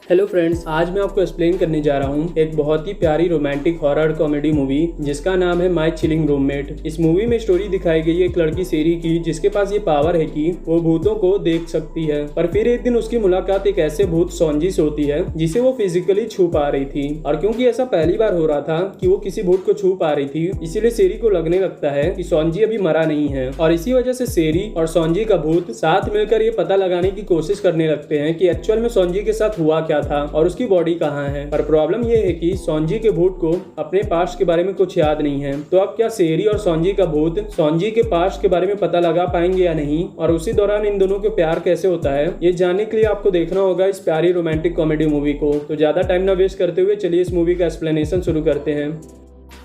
Hello friends, आज मैं आपको एक्सप्लेन करने जा रहा हूँ एक बहुत ही प्यारी रोमांटिक हॉरर कॉमेडी मूवी जिसका नाम है माय चिलिंग रूममेट। इस मूवी में स्टोरी दिखाई गई है एक लड़की सेरी की जिसके पास ये पावर है कि वो भूतों को देख सकती है। पर फिर एक दिन उसकी मुलाकात एक ऐसे भूत सॉन्जी से होती है जिसे वो फिजिकली छू पा रही थी। और क्योंकि ऐसा पहली बार हो रहा था कि वो किसी भूत को छू पा रही थी, इसीलिए सेरी को लगने लगता है कि सॉन्जी अभी मरा नहीं है। और इसी वजह से सेरी और सॉन्जी का भूत साथ मिलकर ये पता लगाने की कोशिश करने लगते हैं कि एक्चुअल में सॉन्जी के साथ हुआ क्या था और उसकी बॉडी कहाँ है। पर प्रॉब्लम ये है कि सॉन्जी के भूत को अपने पास्ट के बारे में कुछ याद नहीं है। तो अब क्या सेरी और सॉन्जी का भूत सॉन्जी के पास्ट के बारे में पता लगा पाएंगे या नहीं, और उसी दौरान इन दोनों के प्यार कैसे होता है, ये जानने के लिए आपको देखना होगा इस प्यारी रोमांटिक कॉमेडी मूवी को। तो ज्यादा टाइम ना वेस्ट करते हुए चलिए इस मूवी का एक्सप्लेनेशन शुरू करते हैं।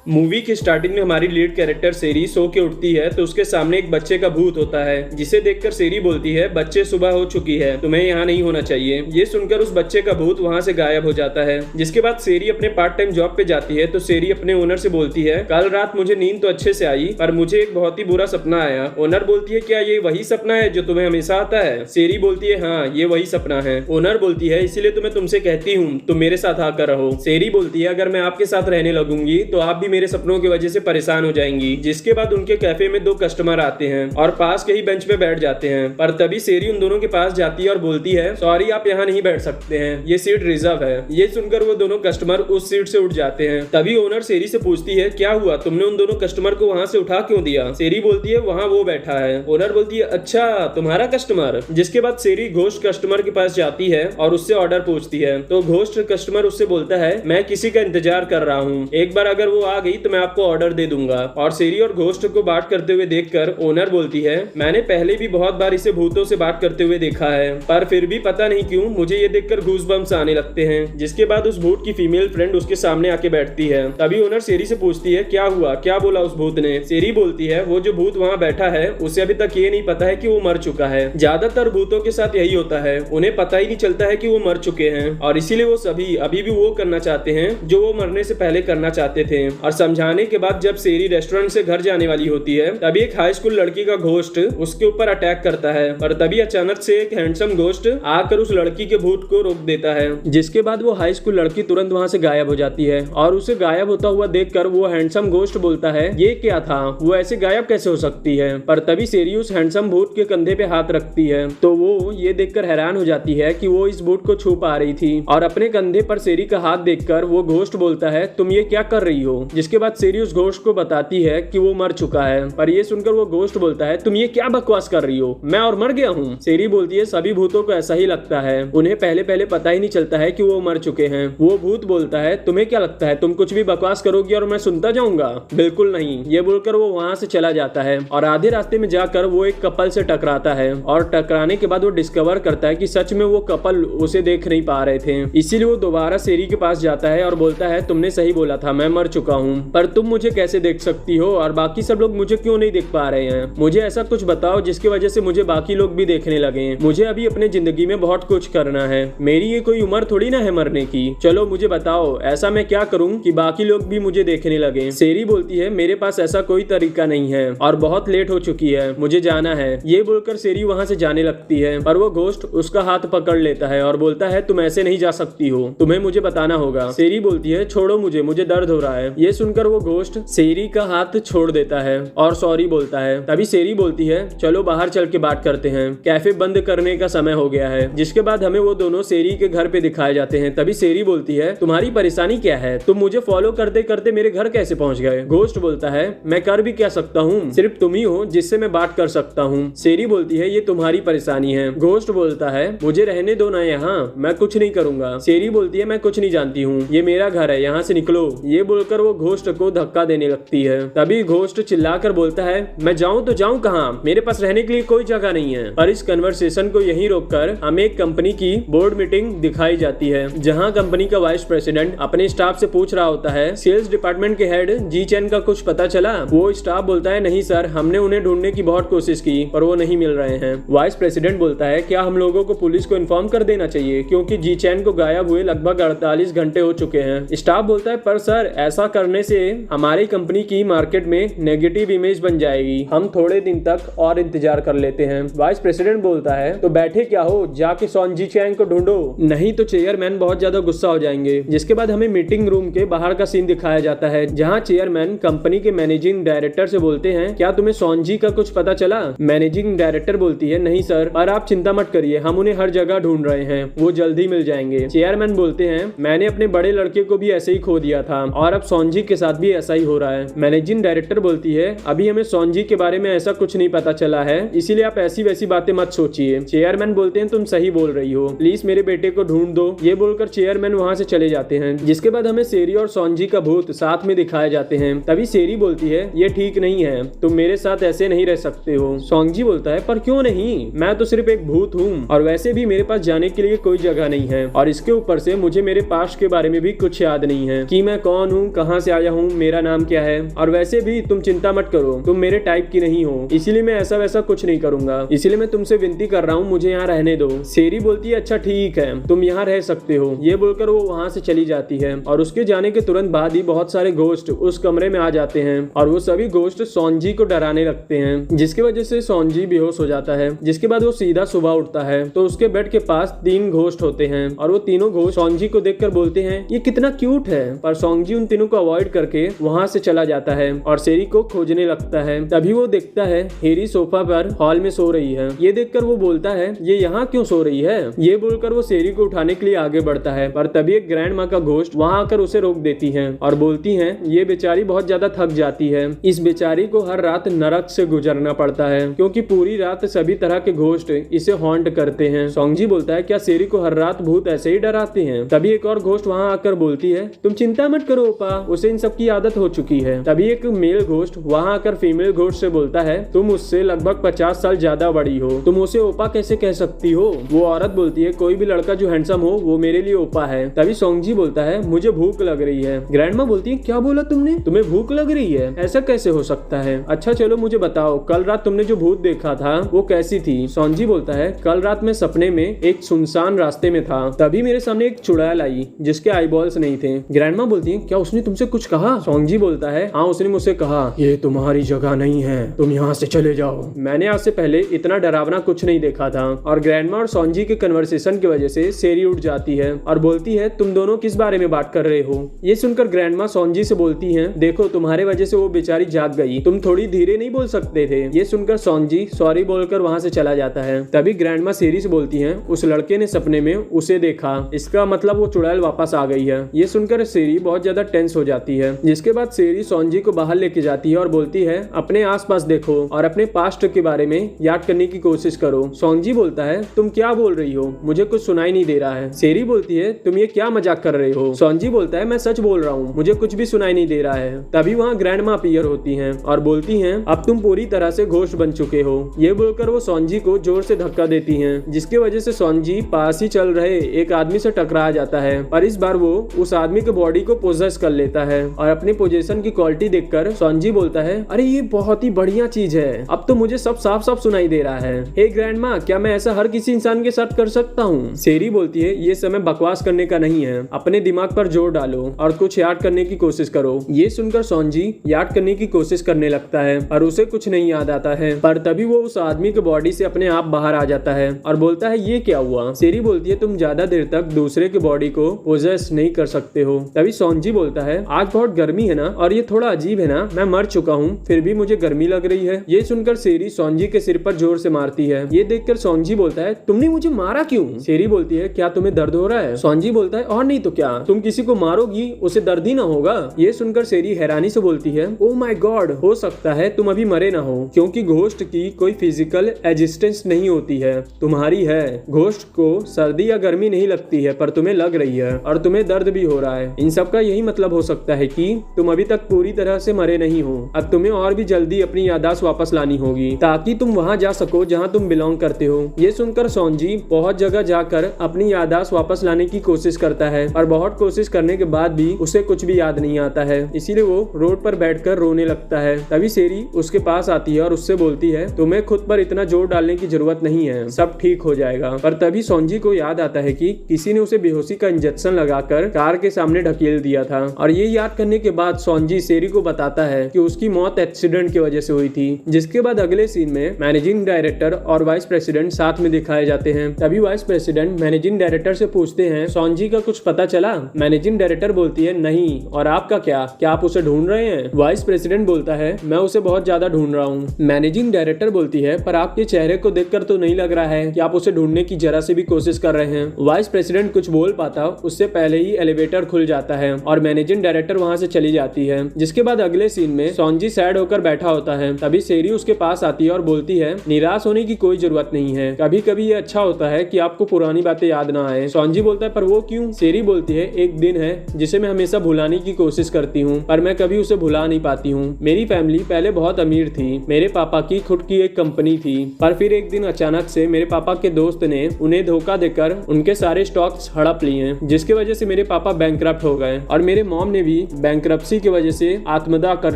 मूवी की स्टार्टिंग में हमारी लीड कैरेक्टर सेरी सो के उठती है तो उसके सामने एक बच्चे का भूत होता है, जिसे देखकर सेरी बोलती है, बच्चे सुबह हो चुकी है, तुम्हें यहाँ नहीं होना चाहिए। ये सुनकर उस बच्चे का भूत वहाँ से गायब हो जाता है। जिसके बाद सेरी अपने पार्ट टाइम जॉब पे जाती है तो सेरी अपने ओनर से बोलती है, कल रात मुझे नींद तो अच्छे से आई पर मुझे एक बहुत ही बुरा सपना आया। ओनर बोलती है, क्या ये वही सपना है जो तुम्हें हमेशा आता है? सेरी बोलती है, हाँ ये वही सपना है। ओनर बोलती है, इसीलिए तो मैं तुमसे कहती हूँ तुम मेरे साथ आकर रहो। सेरी बोलती है, अगर मैं आपके साथ रहने लगूंगी तो आप भी मेरे सपनों की वजह से परेशान हो जाएंगी। जिसके बाद उनके कैफे में दो कस्टमर आते हैं और पास के ही बेंच पे बैठ जाते हैं। पर तभी सेरी उन दोनों के पास जाती है और बोलती है, सॉरी आप यहाँ नहीं बैठ सकते हैं, ये सीट रिजर्व है। ये सुनकर वो दोनों कस्टमर उस सीट से उठ जाते हैं। तभी ओनर सेरी से पूछती है, क्या हुआ, तुमने उन दोनों कस्टमर को वहाँ से उठा क्यों दिया? सेरी बोलती है, वहाँ वो बैठा है। ओनर बोलती है, अच्छा तुम्हारा कस्टमर। जिसके बाद सेरी घोस्ट कस्टमर के पास जाती है और उससे ऑर्डर पूछती है। तो घोस्ट कस्टमर उससे बोलता है, मैं किसी का इंतजार कर रहा हूँ, एक बार अगर वो आ गई तो मैं आपको ऑर्डर दे दूंगा। और सेरी और घोस्ट को बात करते हुए देखकर ओनर बोलती है, मैंने पहले भी बहुत बार इसे भूतों से बात करते हुए देखा है, पर फिर भी पता नहीं क्यों मुझे ये देखकर गूज़बम्स आने लगते हैं। जिसके बाद उस भूत की फीमेल फ्रेंड उसके सामने आके बैठती है। तभी ओनर सेरी से पूछती है, क्या हुआ, क्या बोला उस भूत ने? सेरी बोलती है, वो जो भूत वहाँ बैठा है उसे अभी तक ये नहीं पता है कि वो मर चुका है। ज्यादातर भूतों के साथ यही होता है, उन्हें पता ही नहीं चलता है कि वो मर चुके हैं और इसीलिए वो सभी अभी भी वो करना चाहते हैं जो वो मरने से पहले करना चाहते थे। और समझाने के बाद जब सेरी रेस्टोरेंट से घर जाने वाली होती है तभी एक हाई स्कूल लड़की का घोस्ट उसके ऊपर अटैक करता है। और तभी अचानक से एक हैंडसम घोस्ट आकर उस लड़की के भूत को रोक देता है। जिसके बाद वो हाई स्कूल लड़की तुरंत वहां से गायब हो जाती है और उसे गायब होता हुआ देखकर वो हैंडसम घोस्ट बोलता है, ये क्या था, वो ऐसे गायब कैसे हो सकती है? पर तभी सेरी उस हैंडसम भूत के कंधे पे हाथ रखती है तो वो ये देखकर हैरान हो जाती है कि वो इस भूत को छू पा रही थी। और अपने कंधे पर सेरी का हाथ देखकर वो घोस्ट बोलता है, तुम ये क्या कर रही हो? जिसके बाद सेरी उस घोस्ट को बताती है कि वो मर चुका है। पर ये सुनकर वो घोस्ट बोलता है, तुम ये क्या बकवास कर रही हो, मैं और मर गया हूँ। सेरी बोलती है, सभी भूतों को ऐसा ही लगता है, उन्हें पहले पहले पता ही नहीं चलता है कि वो मर चुके हैं। वो भूत बोलता है, तुम्हें क्या लगता है तुम कुछ भी बकवास करोगी और मैं सुनता जाऊंगा? बिल्कुल नहीं। ये बोलकर वो वहां से चला जाता है और आधे रास्ते में जाकर वो एक कपल से टकराता है और टकराने के बाद वो डिस्कवर करता है कि सच में वो कपल उसे देख नहीं पा रहे थे। इसीलिए वो दोबारा सेरी के पास जाता है और बोलता है, तुमने सही बोला था, मैं मर चुका हूँ, पर तुम मुझे कैसे देख सकती हो और बाकी सब लोग मुझे क्यों नहीं देख पा रहे हैं? मुझे ऐसा कुछ बताओ जिसकी वजह से मुझे बाकी लोग भी देखने लगे। मुझे अभी अपने जिंदगी में बहुत कुछ करना है, मेरी ये कोई उम्र थोड़ी ना है मरने की। चलो मुझे बताओ ऐसा मैं क्या करूं कि बाकी लोग भी मुझे देखने लगे। सेरी बोलती है, मेरे पास ऐसा कोई तरीका नहीं है और बहुत लेट हो चुकी है, मुझे जाना है। ये बोलकर सेरी वहां से जाने लगती है पर वो घोस्ट उसका हाथ पकड़ लेता है और बोलता है, तुम ऐसे नहीं जा सकती हो, तुम्हें मुझे बताना होगा। सेरी बोलती है, छोड़ो मुझे दर्द हो रहा है। ये सुनकर वो घोस्ट सेरी का हाथ छोड़ देता है और सॉरी बोलता है। तभी सेरी बोलती है, चलो बाहर चल के बात करते हैं, कैफे बंद करने का समय हो गया है। जिसके बाद हमें वो दोनों सेरी के घर पे दिखाए जाते हैं। तभी सेरी बोलती है, तुम्हारी परेशानी क्या है, तुम मुझे फॉलो करते करते मेरे घर कैसे पहुंच गए? घोस्ट बोलता है, मैं कर भी क्या सकता हूँ, सिर्फ तुम ही हो जिससे मैं बात कर सकता हूँ। सेरी बोलती है, ये तुम्हारी परेशानी है। घोस्ट बोलता है, मुझे रहने दो ना यहाँ, मैं कुछ नहीं करूंगा। सेरी बोलती है, मैं कुछ नहीं जानती हूँ, ये मेरा घर है, यहाँ से निकलो। ये बोलकर वो घोस्ट को धक्का देने लगती है। तभी घोस्ट चिल्लाकर बोलता है, मैं जाऊं तो जाऊं कहां, मेरे पास रहने के लिए कोई जगह नहीं है। पर इस कन्वर्सेशन को यहीं रोककर हमें एक कंपनी की बोर्ड मीटिंग दिखाई जाती है, जहां कंपनी का वाइस प्रेसिडेंट अपने स्टाफ से पूछ रहा होता है, सेल्स डिपार्टमेंट के हेड जी चैन का कुछ पता चला? वो स्टाफ बोलता है, नहीं सर, हमने उन्हें ढूंढने की बहुत कोशिश की पर वो नहीं मिल रहे हैं। वाइस प्रेसिडेंट बोलता है, क्या हम लोगों को पुलिस को इन्फॉर्म कर देना चाहिए, क्योंकि जी चैन को गायब हुए लगभग 48 घंटे हो चुके हैं। स्टाफ बोलता है, पर सर ऐसा करने करने से हमारी कंपनी की मार्केट में नेगेटिव इमेज बन जाएगी। हम थोड़े दिन तक और इंतजार कर लेते हैं। वाइस प्रेसिडेंट बोलता है, तो बैठे क्या हो, जाके सोनजी चैंग को ढूंढो, नहीं तो चेयरमैन बहुत ज्यादा गुस्सा हो जाएंगे। जिसके बाद हमें मीटिंग रूम के बाहर का सीन दिखाया जाता है, जहाँ चेयरमैन कंपनी के मैनेजिंग डायरेक्टर से बोलते हैं, क्या तुम्हें सोनजी का कुछ पता चला? मैनेजिंग डायरेक्टर बोलती है, नहीं सर, पर आप चिंता मत करिए, हम उन्हें हर जगह ढूंढ रहे हैं, वो जल्दी मिल जाएंगे। चेयरमैन बोलते हैं, मैंने अपने बड़े लड़के को भी ऐसे ही खो दिया था और अब सोनजी के साथ भी ऐसा ही हो रहा है। मैनेजिंग डायरेक्टर बोलती है, अभी हमें सोनजी के बारे में ऐसा कुछ नहीं पता चला है, इसीलिए आप ऐसी वैसी बातें मत सोचिए। चेयरमैन बोलते हैं, तुम सही बोल रही हो, प्लीज मेरे बेटे को ढूंढ दो। ये बोलकर चेयरमैन वहाँ से चले जाते हैं। जिसके बाद हमें सेरी और सोनजी का भूत साथ में दिखाए जाते हैं। तभी सेरी बोलती है, ये ठीक नहीं है, तुम मेरे साथ ऐसे नहीं रह सकते हो। सोनजी बोलता है, पर क्यों नहीं, मैं तो सिर्फ एक भूत हूँ और वैसे भी मेरे पास जाने के लिए कोई जगह नहीं है, और इसके ऊपर से मुझे मेरे पास्ट के बारे में भी कुछ याद नहीं है कि मैं कौन हूँ, कहाँ से आया हूँ, मेरा नाम क्या है। और वैसे भी तुम चिंता मत करो, तुम मेरे टाइप की नहीं हो, इसीलिए मैं ऐसा वैसा कुछ नहीं करूंगा, इसलिए मैं तुमसे विनती कर रहा हूँ, मुझे यहाँ रहने दो। सेरी बोलती है, अच्छा ठीक है, तुम यहाँ रह सकते हो। ये बोलकर वो वहाँ से चली जाती है और उसके जाने के तुरंत बाद ही बहुत सारे घोस्ट उस कमरे में आ जाते हैं और वो सभी घोस्ट सोनजी को डराने लगते हैं, जिसकी वजह से सोनजी बेहोश हो जाता है। जिसके बाद वो सीधा सुबह उठता है तो उसके बेड के पास 3 घोस्ट होते हैं और वो तीनों घोस्ट सोनजी को देखकर बोलते हैं, ये कितना क्यूट है, पर सोनजी उन तीनों को अवॉइड करके वहाँ से चला जाता है और सेरी को खोजने लगता है। तभी वो देखता है हेरी सोफा पर हॉल में सो रही है। ये देखकर वो बोलता है, ये यहाँ क्यों सो रही है? ये बोलकर वो सेरी को उठाने के लिए आगे बढ़ता है, पर तभी एक ग्रैंड माँ का घोस्ट वहाँ आकर उसे रोक देती है और बोलती है, ये बेचारी बहुत ज्यादा थक जाती है, इस बेचारी को हर रात नरक से गुजरना पड़ता है क्योंकि पूरी रात सभी तरह के घोस्ट इसे हॉन्ट करते हैं। सोनजी बोलता है, क्या सेरी को हर रात भूत ऐसे ही डराते हैं? तभी एक और घोस्ट वहाँ आकर बोलती है, तुम चिंता मत करो ओपा, उसे इन सब की आदत हो चुकी है। तभी एक मेल घोस्ट वहाँ आकर फीमेल घोस्ट से बोलता है, तुम उससे लगभग 50 साल ज्यादा बड़ी हो, तुम उसे ओपा कैसे कह सकती हो? वो औरत बोलती है, कोई भी लड़का जो हैंडसम हो वो मेरे लिए ओपा है। तभी सोनजी बोलता है, मुझे भूख लग रही है। ग्रैंडमा बोलती है, क्या बोला तुमने, तुम्हें भूख लग रही है? ऐसा कैसे हो सकता है? अच्छा चलो मुझे बताओ, कल रात तुमने जो भूत देखा था वो कैसी थी? सोनजी बोलता है, कल रात मैं सपने में एक सुनसान रास्ते में था, तभी मेरे सामने एक चुड़ैल आई जिसके आईबॉल्स नहीं थे। ग्रैंडमा बोलती है, क्या उसने तुमसे कुछ कहा? सोनजी बोलता है, हाँ उसने मुझसे कहा, ये तुम्हारी जगह नहीं है, तुम यहाँ से चले जाओ। मैंने आज से पहले इतना डरावना कुछ नहीं देखा था। और ग्रैंडमा और सोनजी के कन्वर्सेशन की वजह से सेरी उठ जाती है और बोलती है, तुम दोनों किस बारे में बात कर रहे हो? ये सुनकर ग्रैंडमा सोनजी से बोलती हैं, देखो तुम्हारे वजह से वो बेचारी जाग गई, तुम थोड़ी धीरे नहीं बोल सकते थे। ये सुनकर सोनजी सॉरी बोलकर वहाँ से चला जाता है। तभी ग्रैंडमा सेरी से बोलती हैं, उस लड़के ने सपने में उसे देखा, इसका मतलब वो चुड़ैल वापस आ गई है। ये सुनकर सेरी बहुत ज्यादा टेंस हो जाती है। जिसके बाद सेरी सोनजी को बाहर लेके जाती है और बोलती है, अपने आसपास देखो और अपने पास्ट के बारे में याद करने की कोशिश करो। सोनजी बोलता है, तुम क्या बोल रही हो, मुझे कुछ सुनाई नहीं दे रहा है। सेरी बोलती है, तुम ये क्या मजाक कर रहे हो? सोनजी बोलता है, मैं सच बोल रहा हूँ, मुझे कुछ भी सुनाई नहीं दे रहा है। तभी वहाँ ग्रैंडमा अपीयर होती हैं और बोलती हैं, अब तुम पूरी तरह से घोस्ट बन चुके हो। ये बोलकर वो सोनजी को जोर से धक्का देती हैं, जिसकी वजह से सोनजी पास ही चल रहे एक आदमी से टकरा जाता है, पर इस बार वो उस आदमी के बॉडी को पोजेस कर लेता है और अपनी पोजीशन की क्वालिटी देखकर सोनजी बोलता है, अरे ये बहुत ही बढ़िया चीज है, अब तो मुझे सब साफ साफ सुनाई दे रहा है। हे ग्रैंडमा, क्या मैं ऐसा हर किसी इंसान के साथ कर सकता हूँ? सेरी बोलती है, ये समय बकवास करने का नहीं है, अपने दिमाग पर जोर डालो और कुछ याद करने की कोशिश करो। ये सुनकर सोनजी याद करने की कोशिश करने लगता है और उसे कुछ नहीं याद आता है, पर तभी वो उस आदमी के बॉडी से अपने आप बाहर आ जाता है और बोलता है, ये क्या हुआ? सेरी बोलती है, तुम ज्यादा देर तक दूसरे के बॉडी को पोजेस नहीं कर सकते हो। तभी सोनजी बोलता है, आज बहुत गर्मी है ना, और ये थोड़ा अजीब है ना, मैं मर चुका हूँ फिर भी मुझे गर्मी लग रही है। ये सुनकर सेरी सोनजी के सिर पर जोर से मारती है। ये देखकर सोनजी बोलता है, तुमने मुझे मारा क्यों? सेरी बोलती है, क्या तुम्हें दर्द हो रहा है? सोनजी बोलता है, और नहीं तो क्या, तुम किसी को मारोगी उसे दर्द ही ना होगा? ये सुनकर सेरी हैरानी से बोलती है, ओ माय गॉड, हो सकता है तुम अभी मरे ना हो, क्योंकि घोस्ट की कोई फिजिकल एग्जिस्टेंस नहीं होती है, तुम्हारी है। घोस्ट को सर्दी या गर्मी नहीं लगती है, पर तुम्हें लग रही है और तुम्हें दर्द भी हो रहा है। इन सब का यही मतलब हो सकता है कि तुम अभी तक पूरी तरह से मरे नहीं हो। अब तुम्हें और भी जल्दी अपनी याददाश्त वापस लानी होगी ताकि तुम वहां जा सको जहां तुम बिलोंग करते हो। ये सुनकर सोनजी बहुत जगह जाकर अपनी याददाश्त वापस लाने की कोशिश करता है और बहुत कोशिश करने के बाद भी उसे कुछ भी याद नहीं आता है, इसीलिए वो रोड पर बैठकर रोने लगता है। तभी सेरी उसके पास आती है और उससे बोलती है, तुम्हें खुद पर इतना जोर डालने की जरूरत नहीं है, सब ठीक हो जाएगा। पर तभी सोनजी को याद आता है कि किसी ने उसे बेहोशी का इंजेक्शन लगाकर कार के सामने ढकेल दिया था और ये याद करने के बाद सोंजी सेरी को बताता है कि उसकी मौत एक्सीडेंट की वजह से हुई थी। जिसके बाद अगले सीन में मैनेजिंग डायरेक्टर और वाइस प्रेसिडेंट साथ में दिखाए जाते हैं। तभी वाइस प्रेसिडेंट मैनेजिंग डायरेक्टर से पूछते हैं, सोंजी का कुछ पता चला? मैनेजिंग डायरेक्टर बोलती है, नहीं। और आपका क्या आप उसे ढूंढ रहे हैं? वाइस प्रेसिडेंट बोलता है, मैं उसे बहुत ज्यादा ढूंढ रहा हूँ। मैनेजिंग डायरेक्टर बोलती है, पर आपके चेहरे को देखकर तो नहीं लग रहा है कि आप उसे ढूंढने की जरा से भी कोशिश कर रहे हैं। वाइस प्रेसिडेंट कुछ बोल पाता उससे पहले ही एलिवेटर खुल जाता है और मैनेजिंग डायरेक्टर वहां से चली जाती है। जिसके बाद अगले सीन में सोंजी सैड होकर बैठा होता है। तभी सेरी उसके पास आती है और बोलती है, निराश होने की कोई जरूरत नहीं है, कभी कभी ये अच्छा होता है कि आपको पुरानी बातें याद ना आए। सोंजी बोलता है, पर वो क्यों? सेरी बोलती है, एक दिन है जिसे मैं हमेशा भुलाने की कोशिश करती हूँ, पर मैं कभी उसे भुला नहीं पाती हूँ। मेरी फैमिली पहले बहुत अमीर थी, मेरे पापा की खुद की एक कंपनी थी, पर फिर एक दिन अचानक से मेरे पापा के दोस्त ने उन्हें धोखा देकर उनके सारे स्टॉक्स हड़प लिए, जिसकी वजह से मेरे पापा बैंकरप्ट हो गए और मेरे मॉम ने भी बैंकरप्सी की वजह से आत्मदाह कर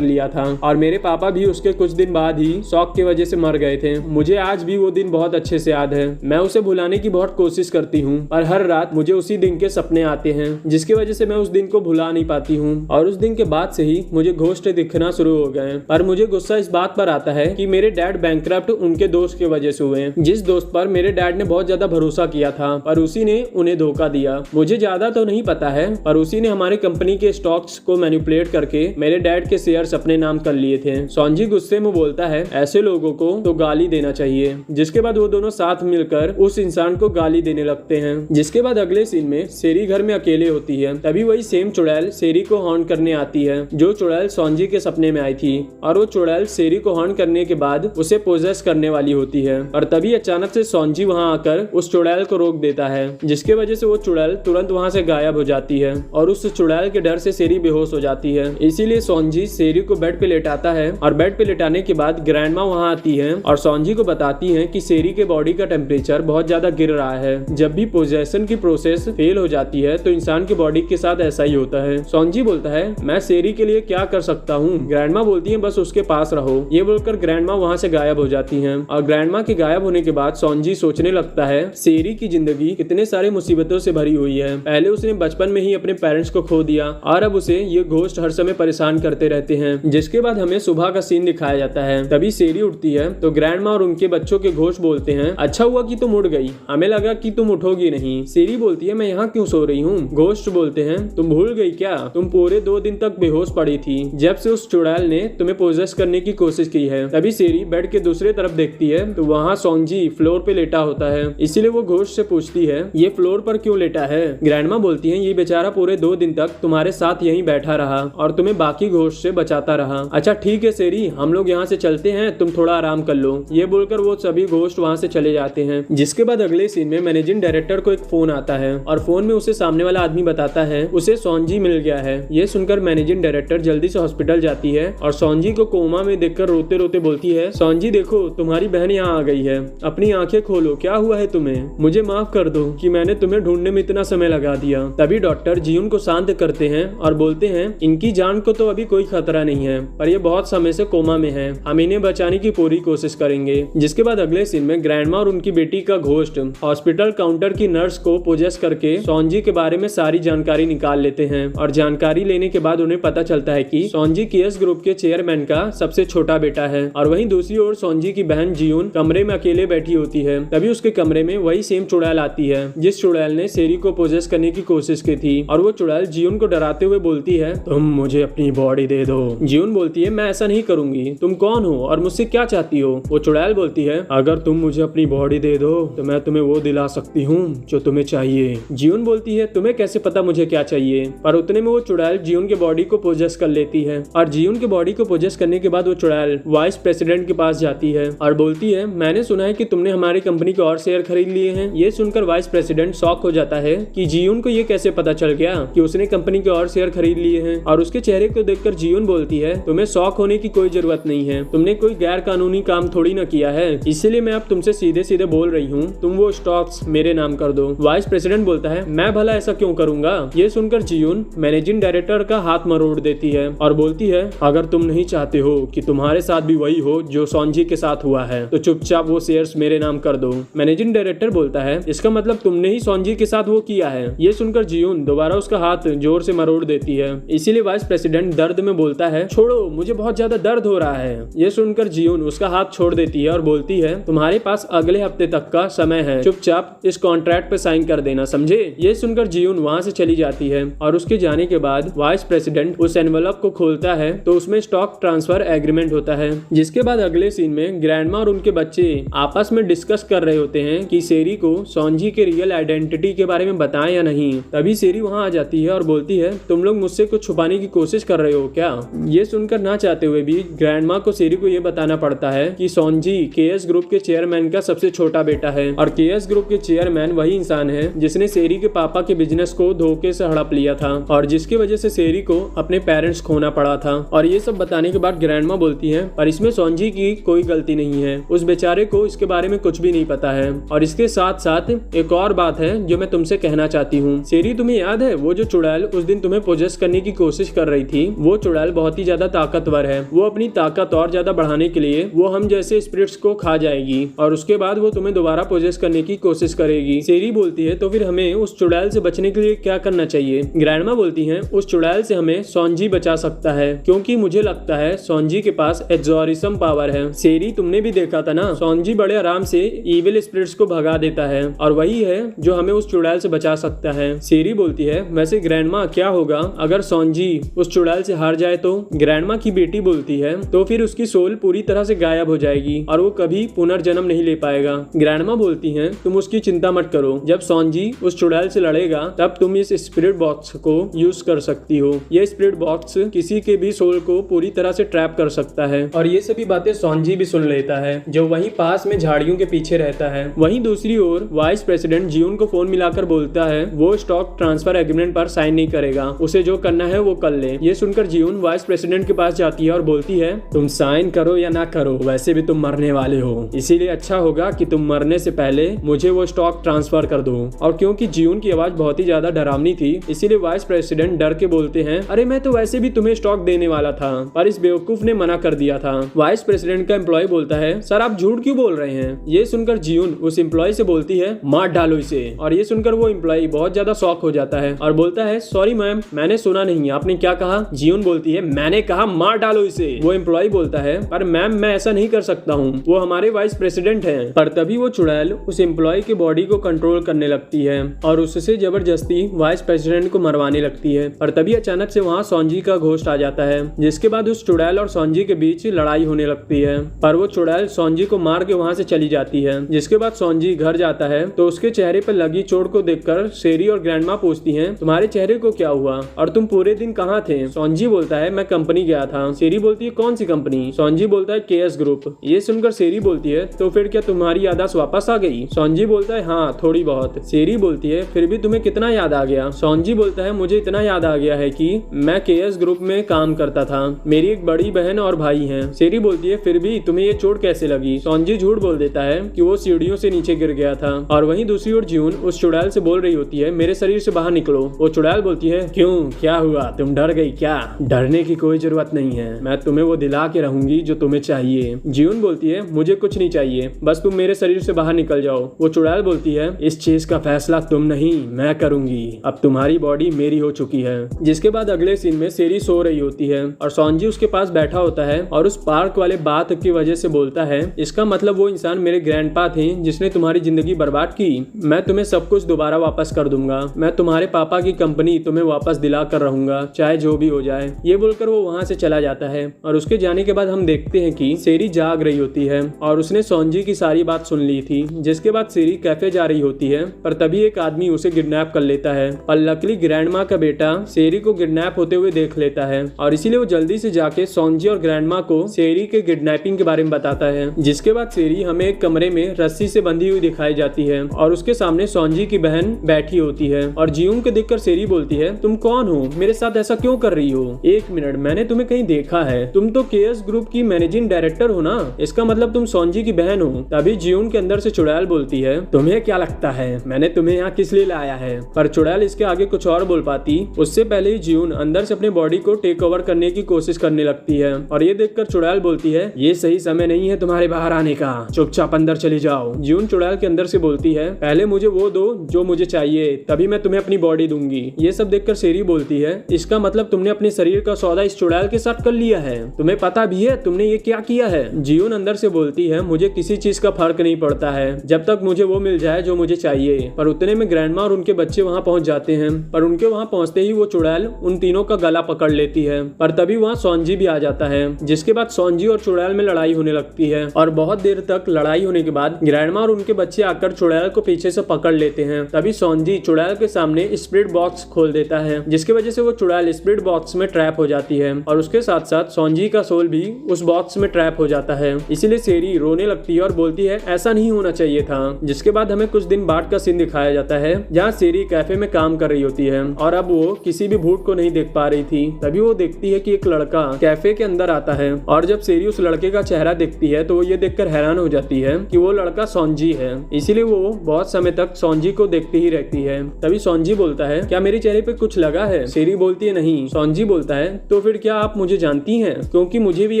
लिया था और मेरे पापा भी उसके कुछ दिन बाद ही शॉक की वजह से मर गए थे। मुझे आज भी वो दिन बहुत अच्छे से याद है। मैं उसे भुलाने की बहुत कोशिश करती हूँ, पर हर रात मुझे उसी दिन के सपने आते हैं, जिसकी वजह से मैं उस दिन को भुला नहीं पाती हूँ। और उस दिन के बाद से ही मुझे घोस्ट दिखना शुरू हो गए। पर मुझे गुस्सा इस बात पर आता है कि मेरे डैड बैंकरप्ट उनके दोस्त की वजह से हुए, जिस दोस्त पर मेरे डैड ने बहुत ज्यादा भरोसा किया था, पर उसी ने उन्हें धोखा दिया। मुझे ज्यादा तो नहीं पता है, पर उसी ने हमारी कंपनी के स्टॉक्स को मैनिपुलेट करके मेरे डैड के शेयर्स अपने नाम कर लिए थे। सोंजी गुस्से में बोलता है, ऐसे लोगों को तो गाली देना चाहिए। जिसके बाद वो दोनों साथ मिलकर उस इंसान को गाली देने लगते हैं। जिसके बाद अगले सीन में सेरी घर में अकेले होती है। तभी वही सेम चुड़ैल सेरी को हॉन्ट करने आती है, जो चुड़ैल सोंजी के सपने में आई थी। और वो चुड़ैल सेरी को हॉन्ट करने के बाद उसे पोजेस करने वाली होती है। और तभी अचानक से सोंजी वहां आकर उस चुड़ैल को रोक देता है, जिसके वजह से वो चुड़ैल तुरंत वहां से गायब हो जाती है और उस चुड़ैल के डर से सेरी बेहोश हो जाती है। इसीलिए सोंजी सेरी को बेड पे लेटाता है और बेड पे लेटाने के बाद ग्रैंडमा वहां आती है और सोंजी को बताती है कि सेरी के बॉडी का टेम्परेचर बहुत ज्यादा गिर रहा है। जब भी पोजेशन की प्रोसेस फेल हो जाती है तो इंसान की बॉडी के साथ ऐसा ही होता है। सोंजी बोलता है, मैं सेरी के लिए क्या कर सकता हूँ? ग्रैंडमा बोलती है, बस उसके पास रहो। ये बोलकर ग्रैंडमा वहां से गायब हो जाती है। और ग्रैंडमा के गायब होने के बाद सोंजी सोचने लगता है, सेरी की जिंदगी कितने सारे मुसीबतों से भरी हुई है। पहले उसने बचपन में ही अपने पेरेंट्स को खो दिया और अब उसे ये घोस्ट हर समय परेशान करते रहते हैं। जिसके बाद हमें सुबह का सीन दिखाया जाता है। तभी सेरी उठती है तो ग्रैंडमा और उनके बच्चों के घोस्ट बोलते हैं, अच्छा हुआ कि तुम उठ गई, हमें लगा कि तुम उठोगी नहीं। सेरी बोलती है, मैं यहाँ क्यों सो रही हूँ? घोस्ट बोलते हैं, तुम भूल गई क्या? तुम पूरे 2 दिन तक बेहोश पड़ी थी जब से उस चुड़ैल ने तुम्हें पोजेस करने की कोशिश की है। तभी सेरी बेड के दूसरे तरफ देखती है तो वहाँ सोंजी फ्लोर पे लेटा होता है। इसीलिए वो घोस्ट से पूछती है, ये फ्लोर पर क्यों लेटा है? ग्रैंडमा बोलती है, ये बेचारा पूरे 2 दिन तक तुम्हारे साथ यहीं बैठा रहा और तुम्हें बाकी घोस्ट से बचाता रहा। अच्छा ठीक है सेरी, हम लोग यहाँ से चलते हैं, तुम थोड़ा आराम कर लो। ये बोलकर वो सभी घोस्ट वहाँ से चले जाते हैं। जिसके बाद अगले सीन में मैनेजिंग डायरेक्टर को एक फोन आता है और फोन में उसे सामने वाला आदमी बताता है उसे सोंजी मिल गया है। ये सुनकर मैनेजिंग डायरेक्टर जल्दी से हॉस्पिटल जाती है और सोंजी को कोमा में देखकर रोते रोते बोलती है, सोंजी देखो तुम्हारी बहन यहाँ आ गई है, अपनी आंखें खोलो, क्या हुआ है तुम्हें? मुझे माफ कर दो कि मैंने तुम्हें ढूंढने में इतना समय लगा दिया। तभी डॉक्टर जियून को शांत करते हैं और बोलते हैं, इनकी जान को तो अभी कोई खतरा नहीं है, पर ये बहुत समय से कोमा में है, हम इन्हें बचाने की पूरी कोशिश करेंगे। जिसके बाद अगले सीन में ग्रैंडमा और उनकी बेटी का घोस्ट हॉस्पिटल काउंटर की नर्स को पोजेस करके सोंजी के बारे में सारी जानकारी निकाल लेते हैं। और जानकारी लेने के बाद उन्हें पता चलता है कि सोंजी कियस ग्रुप के चेयरमैन का सबसे छोटा बेटा है। और वहीं दूसरी ओर सोंजी की बहन जियून कमरे में अकेले बैठी होती है। तभी उसके कमरे में वही सेम चुड़ैल आती है जिस चुड़ैल ने सेरी को पोजेस करने की कोशिश की थी। और वो चुड़ैल जियून को डराते हुए बोलती है, तुम मुझे अपनी बॉडी दे दो। जियून बोलती है, मैं ऐसा नहीं करूंगी, तुम कौन हो और मुझसे क्या चाहती हो? वो चुड़ैल बोलती है, अगर तुम मुझे अपनी बॉडी दे दो तो मैं तुम्हें वो दिला सकती हूँ जो तुम्हें चाहिए। जियून बोलती है, तुम्हें कैसे पता मुझे क्या चाहिए? पर उतने में वो चुड़ैल जियून के बॉडी को पोजेस कर लेती है। और जियून के बॉडी को पोजेस करने के बाद वो चुड़ैल वाइस प्रेसिडेंट के पास जाती है और बोलती है, मैंने सुना है कि तुमने हमारी कंपनी के और शेयर खरीद लिए हैं। ये सुनकर वाइस प्रेसिडेंट शॉक हो जाता है कि जियून को ये कैसे पता चल गया कि उसने कंपनी के और शेयर खरीद लिए हैं। और उसके चेहरे को देखकर जियून बोलती है, तुम्हें शॉक होने की कोई जरूरत नहीं है, तुमने कोई गैर कानूनी काम थोड़ी न किया है, इसीलिए मैं अब तुमसे सीधे सीधे बोल रही हूँ, तुम वो स्टॉक्स मेरे नाम कर दो। वाइस प्रेसिडेंट बोलता है, मैं भला ऐसा क्यों करूंगा? ये सुनकर जियून मैनेजिंग डायरेक्टर का हाथ मरोड़ देती है और बोलती है, अगर तुम नहीं चाहते हो कि तुम्हारे साथ भी वही हो जो सोंजी के साथ हुआ है तो चुपचाप वो शेयर्स मेरे नाम कर दो। मैनेजिंग डायरेक्टर बोलता है, इसका मतलब तुमने ही सोंजी के साथ वो किया है। ये सुनकर जियून दोबारा उसका हाथ जोर से मरोड़ देती है। इसीलिए वाइस प्रेसिडेंट दर्द में बोलता है, छोड़ो, मुझे बहुत ज्यादा दर्द हो रहा है। ये सुनकर जियोन उसका हाथ छोड़ देती है और बोलती है, तुम्हारे पास अगले हफ्ते तक का समय है, चुपचाप इस कॉन्ट्रैक्ट पे साइन कर देना, समझे। ये सुनकर जियोन वहां से चली जाती है और उसके जाने के बाद वाइस प्रेसिडेंट उस एनवेलप को खोलता है तो उसमें स्टॉक ट्रांसफर एग्रीमेंट होता है। जिसके बाद अगले सीन में ग्रैंडमा और उनके बच्चे आपस में डिस्कस कर रहे होते हैं कि सेरी को सोंजी के रियल आइडेंटिटी के बारे में बताएं या नहीं। तभी सेरी वहां आ जाती है और बोलती है, तुम लोग मुझसे कुछ छुपाने की कोशिश कर रहे हो क्या। ये सुनकर ना चाहते हुए भी ग्रैंडमा को सेरी को ये बताना पड़ता है कि सोंजी केएस ग्रुप के चेयरमैन का सबसे छोटा बेटा है और केएस ग्रुप के चेयरमैन वही इंसान है जिसने सेरी के पापा के बिजनेस को धोखे से हड़प लिया था और जिसकी वजह से सेरी को अपने पेरेंट्स खोना पड़ा था। और ये सब बताने के बाद ग्रैंडमा बोलती है, पर इसमें सोंजी की कोई गलती नहीं है, उस बेचारे को इसके बारे में कुछ भी नहीं पता है। और इसके साथ साथ एक और बात है जो मैं तुमसे कहना चाहती हूँ। सेरी, तुम्हें याद है वो जो चुड़ैल उस दिन तुम्हें पोजेस करने की कोशिश कर रही थी, वो चुड़ैल बहुत ही ज्यादा ताकतवर है। वो अपनी ताकत और ज्यादा बढ़ाने के लिए वो हम जैसे स्पिरिट्स को खा जाएगी और उसके बाद वो तुम्हें दोबारा पोजेस करने की कोशिश करेगी। सेरी बोलती है, तो फिर हमें उस चुड़ैल से बचने के लिए क्या करना चाहिए। ग्रैंडमा बोलती है, उस चुड़ैल से हमें सोंजी बचा सकता है क्योंकि मुझे लगता है सोंजी के पास एक्सोरिज्म पावर है। सेरी, तुमने भी देखा था ना, सोंजी बड़े आराम से इविल स्पिरिट्स को भगा देता है और वही है जो हमें उस चुड़ैल से बचा सकता है। सेरी बोलती है, वैसे ग्रैंडमा क्या होगा अगर सोंजी उस चुड़ैल से हार जाए तो। ग्रैंडमा की बेटी बोलती है, तो फिर उसकी सोल पूरी तरह से गायब हो जाएगी और वो कभी पुनर्जन्म नहीं ले पाएगा। ग्रैंडमा बोलती है, तुम उसकी चिंता मत करो, जब सोंजी उस चुड़ैल से लड़ेगा तब तुम इस स्पिरिट बॉक्स को यूज कर सकती हो। यह स्पिरिट बॉक्स किसी के भी सोल को पूरी तरह से ट्रैप कर सकता है। और ये सभी बातें सोंजी भी सुन लेता है जो वहीं पास में झाड़ियों के पीछे रहता है। वहीं दूसरी ओर वाइस प्रेसिडेंट जियोन को फोन मिलाकर बोलता है वो स्टॉक ट्रांसफर एग्रीमेंट पर साइन नहीं करेगा, उसे जो करना है वो कर ले। ये सुनकर जियोन वाइस प्रेसिडेंट के पास जाती है और बोलती है, तुम साइन करो या ना करो, वैसे भी तुम मरने वाले हो, इसीलिए अच्छा होगा कि तुम मरने से पहले मुझे वो स्टॉक ट्रांसफर कर दो। और क्योंकि जियोन की आवाज बहुत ही ज्यादा डरावनी थी इसीलिए वाइस प्रेसिडेंट डर के बोलते हैं, अरे मैं तो वैसे भी तुम्हें स्टॉक देने वाला था पर इस बेवकूफ ने मना कर दिया था। वाइस प्रेसिडेंट का एम्प्लॉय बोलता है, सर आप झूठ क्यों बोल रहे हैं। ये सुनकर जियोन उस एम्प्लॉय से बोलती है, मार डालो इसे। और ये सुनकर वो एम्प्लॉय बहुत ज्यादा शॉक हो जाता है और बोलता है, सॉरी मैम, मैंने सुना नहीं, आपने क्या कहा। जियोन बोलती है, मैंने कहा मार डालो इसे। वो एम्प्लॉय बोलता है, पर मैम मैं ऐसा नहीं कर सकता हूँ, वो हमारे वाइस प्रेसिडेंट हैं। पर तभी वो चुड़ैल उस एम्प्लॉय के बॉडी को कंट्रोल करने लगती है और उससे जबरदस्ती वाइस प्रेसिडेंट को मरवाने लगती है। पर तभी अचानक से वहाँ सोंजी का घोस्ट आ जाता है जिसके बाद उस चुड़ैल और सोंजी के बीच लड़ाई होने लगती है। पर वो चुड़ैल सोंजी को मार के वहाँ से चली जाती है। जिसके बाद सोंजी घर जाता है तो उसके चेहरे पर लगी चोट को देखकर सेरी और ग्रैंडमा पूछती हैं, तुम्हारे चेहरे को क्या हुआ और तुम पूरे दिन कहाँ थे। सोंजी बोलता है, मैं कंपनी गया था। सेरी बोलती है, कौन सी कंपनी। सोंजी बोलता है, केएस ग्रुप। ये सुनकर सेरी बोलती है, तो फिर क्या तुम्हारी याददाश्त वापस आ गई। सोंजी बोलता है, हाँ थोड़ी बहुत। सेरी बोलती है, फिर भी तुम्हें कितना याद आ गया। सोंजी बोलता है, मुझे इतना याद आ गया है कि मैं केएस ग्रुप में काम करता था, मेरी एक बड़ी बहन और भाई हैं। सेरी बोलती है, फिर भी तुम्हें ये चोट कैसे लगी। सोंजी झूठ बोल देता है कि वो सीढ़ियों से नीचे गिर गया था। और वहीं दूसरी ओर जियोन उस चुड़ैल से बोल रही होती है, मेरे शरीर से बाहर निकलो। वो चुड़ैल बोलती है, क्यों, क्या हुआ, तुम डर गई क्या। डरने की कोई जरूरत नहीं है, मैं तुम्हें वो दिला के रहूंगी जो तुम्हें चाहिए। जियोन बोलती है, मुझे कुछ नहीं चाहिए, बस तुम मेरे शरीर से बाहर निकल जाओ। वो चुड़ैल बोलती है, इस चीज का फैसला तुम नहीं मैं करूंगी, अब तुम्हारी बॉडी मेरी हो चुकी है। जिसके बाद अगले सीन में सेरी सो रही होती है और सोंजी उसके पास बैठा होता है और उस पार्क वाले बात की वजह से बोलता है, इसका मतलब वो इंसान मेरे ग्रैंडपा थे जिसने तुम्हारी जिंदगी बर्बाद की। मैं तुम्हें सब कुछ दोबारा वापस कर दूंगा, मैं तुम्हारे पापा की कंपनी तुम्हें वापस दिला कर रहूंगा, चाहे जो भी हो जाए। ये बोलकर वो वहां से चला जाता है और उसके जाने के बाद हम देखते हैं कि सेरी जाग रही होती है और उसने सोंजी की सारी बात सुन ली थी। जिसके बाद सेरी कैफे जा रही होती है पर तभी एक आदमी उसे किडनैप कर लेता है और लकली ग्रैंडमा का बेटा सेरी को किडनैप होते हुए देख लेता है और इसीलिए वो जल्दी से जाके सोंजी और ग्रैंडमा को सेरी के किडनैपिंग के बारे में बताता है। जिसके बाद सेरी हमें एक कमरे में रस्सी से बंधी हुई दिखाई जाती है और उसके सामने सोंजी की बहन बैठी होती है और जियोन को देखकर सेरी बोलती है, तुम कौन हो, मेरे साथ ऐसा क्यों कर रही हो। एक मिनट, मैंने तुम्हें कहीं देखा है, तुम तो केएस ग्रुप की मैनेजिंग डायरेक्टर हो ना, इसका मतलब तुम सोंजी की बहन हो। तभी जियोन के अंदर से चुड़ैल बोलती है, तुम्हें क्या लगता है मैंने तुम्हें यहाँ किस लिए लाया है। पर चुड़ैल इसके आगे कुछ और बोल पाती उससे पहले ही जियोन अंदर से अपने बॉडी को टेक ओवर करने की कोशिश करने लगती है और ये देखकर चुड़ैल बोलती है, ये सही समय नहीं है तुम्हारे बाहर आने का, चुपचाप अंदर चली जाओ। जियोन चुड़ैल के अंदर से बोलती है, पहले मुझे वो दो जो मुझे चाहिए, तभी मैं तुम्हें अपनी बॉडी दूंगी। ये सब देखकर सेरी बोलती बोलती है, इसका मतलब तुमने अपने शरीर का सौदा इस चुड़ैल के साथ कर लिया है, तुम्हें पता भी है तुमने ये क्या किया है। जियोन अंदर से बोलती है, मुझे किसी चीज का फर्क नहीं पड़ता है जब तक मुझे वो मिल जाए जो मुझे चाहिए। पर उतने में ग्रैंडमा और उनके बच्चे वहाँ पहुँच जाते हैं, पर उनके वहाँ पहुँचते ही वो चुड़ैल उन तीनों का गला पकड़ लेती है। पर तभी वहाँ सॉन्जी भी आ जाता है, जिसके बाद सॉन्जी और चुड़ैल में लड़ाई होने लगती है और बहुत देर तक लड़ाई होने के बाद ग्रैंडमा और उनके बच्चे आकर चुड़ैल को पीछे से पकड़ लेते हैं। तभी सॉन्जी चुड़ैल के सामने स्पिरिट बॉक्स खोल देता है, जिसकी वजह से वो चुड़ैल स्पिरिट बॉक्स में ट्रैप हो जाती है और उसके साथ साथ सॉन्जी का सोल भी उस बॉक्स में ट्रैप हो जाता है। इसीलिए सेरी रोने लगती है और बोलती है ऐसा नहीं होना चाहिए था। जिसके बाद हमें कुछ दिन बाद का सीन दिखाया जाता है, जहाँ सेरी कैफे में काम कर रही होती है और अब वो किसी भी भूत को नहीं देख पा रही थी। तभी वो देखती है कि एक लड़का कैफे के अंदर आता है और जब सेरी उस लड़के का चेहरा देखती है तो वो ये देखकर हैरान हो जाती है कि वो लड़का सॉन्जी है। इसीलिए वो बहुत समय तक सॉन्जी को देखती ही रहती है। तभी सॉन्जी बोलता है, क्या मेरे चेहरे पे कुछ लगा है? सेरी बोलती है नहीं। सॉन्जी बोलता है, तो फिर क्या आप मुझे जानती हैं? क्योंकि मुझे भी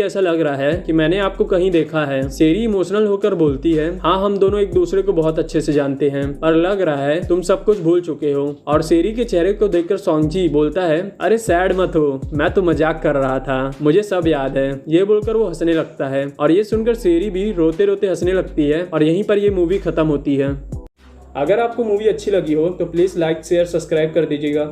ऐसा लग रहा है कि मैंने आपको कहीं देखा है। सेरी इमोशनल होकर बोलती है, हाँ हम दोनों एक दूसरे को बहुत अच्छे से जानते हैं, पर लग रहा है तुम सब कुछ भूल चुके हो। और सेरी के चेहरे को देखकर सॉन्जी बोलता है, अरे सैड मत हो, मैं तो मजाक कर रहा था, मुझे सब याद है। ये बोलकर वो हंसने लगता है और ये सुनकर सेरी भी रोते रोते हंसने लगती है और यहीं पर ये मूवी खत्म होती है। अगर आपको मूवी अच्छी लगी हो तो प्लीज लाइक शेयर सब्सक्राइब कर दीजिएगा।